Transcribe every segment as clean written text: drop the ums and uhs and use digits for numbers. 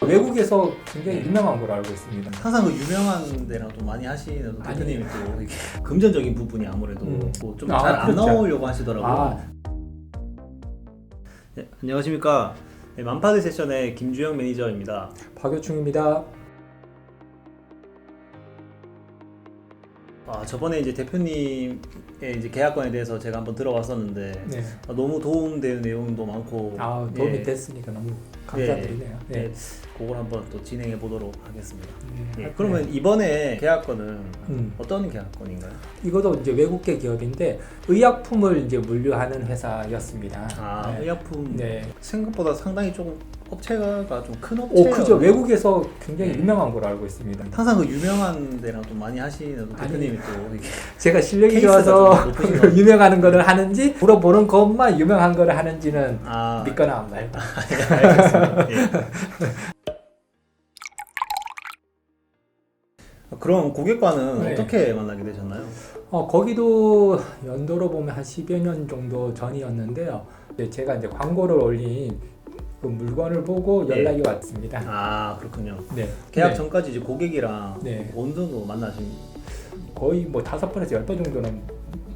외국에서 굉장히 유명한 걸로 알고 있습니다. 항상 그 유명한 데랑 또 많이 하시는 대표님이 또 이렇게 금전적인 부분이 아무래도 좀 잘 안 그렇죠. 나오려고 하시더라고요. 네, 안녕하십니까. 네, 만파드 세션의 김주영 매니저입니다. 박효충입니다. 저번에 이제 대표님의 이제 계약건에 대해서 제가 한번 들어봤었는데 네. 너무 도움되는 내용도 많고 도움이 예, 됐으니까 너무 감사드리네요. 네, 그걸 한번 또 진행해 보도록 하겠습니다. 네. 그러면 이번에 계약건은 어떤 계약건인가요? 이것도 이제 외국계 기업인데 의약품을 이제 물류하는 회사였습니다. 네. 의약품. 네. 생각보다 상당히 조금 업체가 좀 큰 업체예요. 크죠. 외국에서 굉장히 유명한 걸로 알고 있습니다. 항상 그 유명한 데랑 또 많이 하시는 대표님이 또 이렇게 제가 실력이 케이스가 좋아서 좀 높으신 것 유명한 거를 하는지 물어보는 것만 유명한 거를 하는지는 믿거나 안 말고. 알겠습니다. 예. 그럼 고객과는 네. 어떻게 만나게 되셨나요? 거기도 연도로 보면 한 10여 년 정도 전이었는데요. 제가 이제 광고를 올린 그 물건을 보고 연락이 왔습니다. 그렇군요. 네. 계약 네. 전까지 이제 고객이랑 네. 어느 정도 만나신? 거의 뭐 5번에서 10번 정도는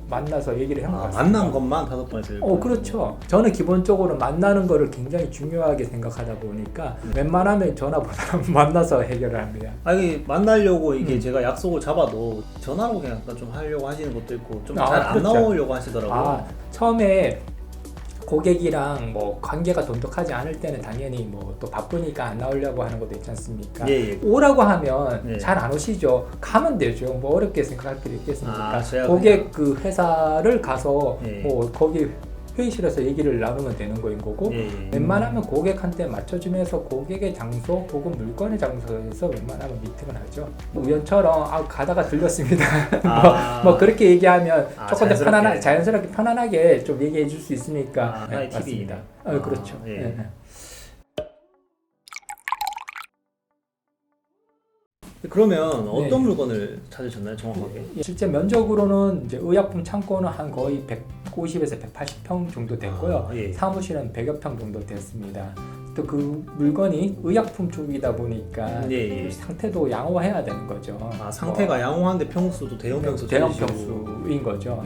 만나서 얘기를 한 것 같습니다. 만난 것만 5번에서 10번? 그렇죠. 저는 기본적으로 만나는 거를 굉장히 중요하게 생각하다 보니까 웬만하면 전화보다는 만나서 해결을 합니다. 이게 만나려고 이게 제가 약속을 잡아도 전화로 그냥 좀 하려고 하시는 것도 있고 좀 잘 안 그렇죠. 나오려고 하시더라고요. 처음에 고객이랑 뭐 관계가 돈독하지 않을 때는 당연히 뭐 또 바쁘니까 안 나오려고 하는 것도 있지 않습니까? 예. 오라고 하면 예. 잘 안 오시죠. 가면 되죠. 뭐 어렵게 생각할 필요 있겠습니까? 제가 고객 그 회사를 가서 예. 뭐 거기 회의실에서 얘기를 나누면 되는 거인 거고 웬만하면 고객한테 맞춰주면서 고객의 장소 혹은 물건의 장소에서 웬만하면 미팅을 하죠. 우연처럼 가다가 들렸습니다. 뭐 그렇게 얘기하면 조금 더 자연스럽게 편안하게 좀 얘기해 줄 수 있으니까 맞습니다. 그렇죠. 예. 네. 그러면 어떤 물건을 찾으셨나요, 정확하게? 실제 면적으로는 이제 의약품 창고는 한 거의 150에서 180평 정도 됐고요. 사무실은 100여 평 정도 됐습니다. 또 그 물건이 의약품 쪽이다 보니까 상태도 양호해야 되는 거죠. 상태가 양호한데 평수도 대형 평수 대형 평수인 거죠.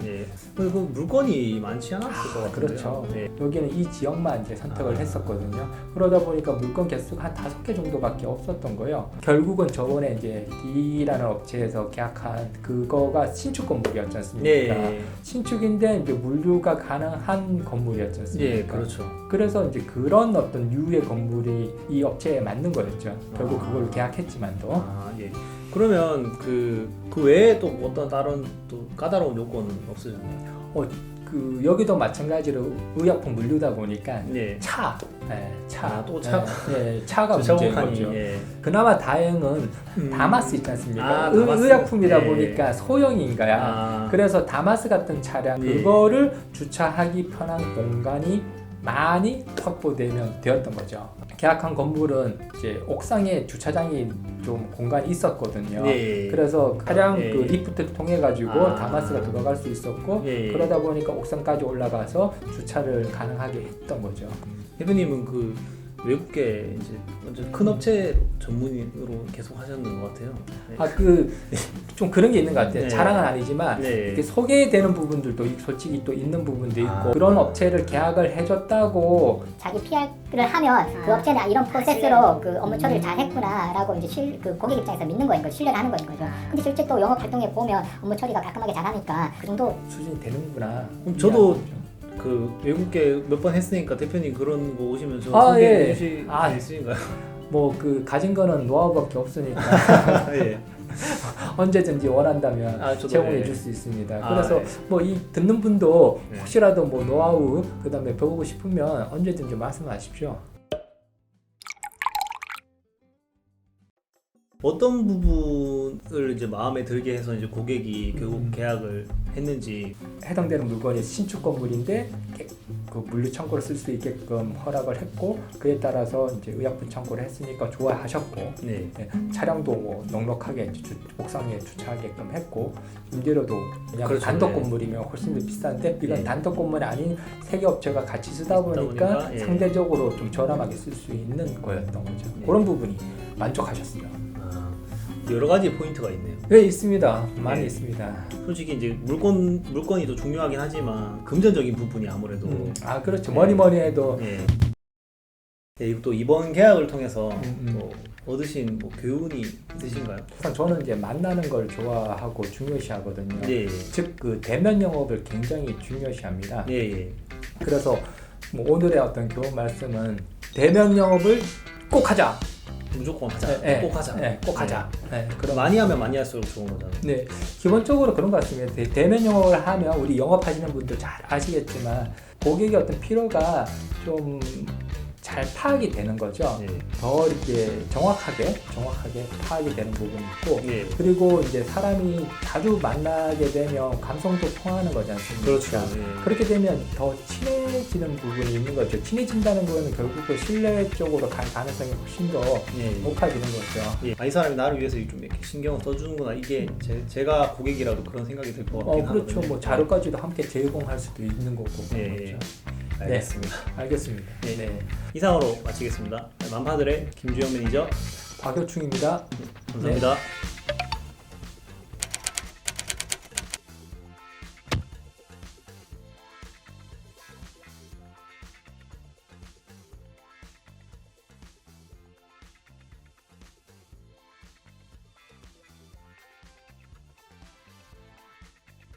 그 물건이 많지 않았을 것 같아요. 그렇죠. 여기는 이 지역만 이제 선택을 했었거든요. 그러다 보니까 물건 개수가 한 5개 정도밖에 없었던 거예요. 결국은 저번에 이제 D라는 업체에서 계약한 그거가 신축 건물이었지 않습니까? 신축인데 이제 물류가 가능한 건물이었지 않습니까? 그렇죠. 그래서 이제 그런 어떤 유의 건물이 이 업체에 맞는 거였죠. 결국 그걸 계약했지만도. 그러면 그 외에 또 어떤 다른 또 까다로운 요건은 없으셨나요? 여기도 마찬가지로 의약품 물류다 보니까 차가 문제인 거죠. 그나마 다행은 다마스 있지 않습니까? 의약품이다 보니까 소형인 거야. 그래서 다마스 같은 차량 그거를 주차하기 편한 공간이 많이 확보되면 되었던 거죠. 계약한 건물은 이제 옥상에 주차장이 좀 공간이 있었거든요. 그래서 차량 그 리프트를 통해 가지고 다마스가 들어갈 수 있었고 그러다 보니까 옥상까지 올라가서 주차를 가능하게 했던 거죠. 대표님은 그 외국계 이제 완전 큰 업체 전문으로 계속 하셨는 것 같아요. 좀 그런 게 있는 것 같아요. 자랑은 아니지만 이렇게 소개되는 부분들도 솔직히 또 있는 부분도 있고 그런 업체를 계약을 해줬다고 자기 PR을 하면 그 업체는 이런 프로세스로 그 업무 처리를 잘 했구나라고 이제 그 고객 입장에서 믿는 거인 거죠. 신뢰를 하는 거인 거죠. 근데 실제 또 영업 활동에 보면 업무 처리가 깔끔하게 잘하니까 그 정도 수준이 되는구나. 그럼 저도 그 외국계 몇 번 했으니까 대표님 그런 거 오시면 저 소개해 주실 수 있으신가요? 뭐 그 가진 거는 노하우밖에 없으니까 언제든지 원한다면 제공해 줄 수 있습니다. 그래서 뭐 이 듣는 분도 혹시라도 뭐 노하우 그다음에 배우고 싶으면 언제든지 말씀하십시오. 어떤 부분을 이제 마음에 들게 해서 이제 고객이 결국 계약을 했는지. 해당되는 물건이 신축 건물인데 그 물류 창고를 쓸 수 있게끔 허락을 했고 그에 따라서 이제 의약품 창고를 했으니까 좋아하셨고 네. 예, 차량도 뭐 넉넉하게 이제 옥상에 주차하게끔 했고 임대료도 그냥 그렇죠. 단독 네. 건물이면 훨씬 더 비싼데 이건 네. 단독 건물이 아닌 세 개 업체가 같이 쓰다 보니까 예. 상대적으로 좀 저렴하게 쓸 수 있는 거였던 거죠. 네. 그런 부분이 만족하셨어요. 여러 가지 포인트가 있네요. 네, 있습니다. 많이 네. 있습니다. 솔직히 이제 물건이 더 중요하긴 하지만 금전적인 부분이 아무래도 아 그렇죠. 네. 뭐니 해도 예. 네, 또 이번 계약을 통해서 음. 또 얻으신 뭐 교훈이 있으신가요? 우선 저는 이제 만나는 걸 좋아하고 중요시하거든요. 네. 즉 그 대면 영업을 굉장히 중요시합니다. 예, 예. 그래서 뭐 오늘의 어떤 교훈 말씀은 대면 영업을 꼭 하자. 무조건 하자. 꼭 하자. 꼭 하자. 네, 그럼 많이 하면 많이 할수록 좋은 거잖아요. 네, 기본적으로 그런 것 같습니다. 대면 영업을 하면 우리 영업하시는 분들 잘 아시겠지만 고객의 어떤 필요가 좀 잘 파악이 되는 거죠. 네. 더 이렇게 정확하게 파악이 되는 부분이 있고 예. 그리고 이제 사람이 자주 만나게 되면 감성도 통하는 거지 않습니까? 그렇죠. 예. 그렇게 되면 더 친해지는 부분이 있는 거죠. 친해진다는 거는 결국 그 신뢰 쪽으로 갈 가능성이 훨씬 더 예. 높아지는 거죠. 예. 이 사람이 나를 위해서 좀 이렇게 신경을 써주는구나. 이게 제가 고객이라도 그런 생각이 들 것 같긴 그렇죠. 하거든요. 뭐 자료까지도 함께 제공할 수도 있는 거고. 예, 그렇죠. 알겠습니다. 알겠습니다. 예. 네. 이상으로 마치겠습니다. 만파들의 김주영 매니저 박효충입니다. 감사합니다.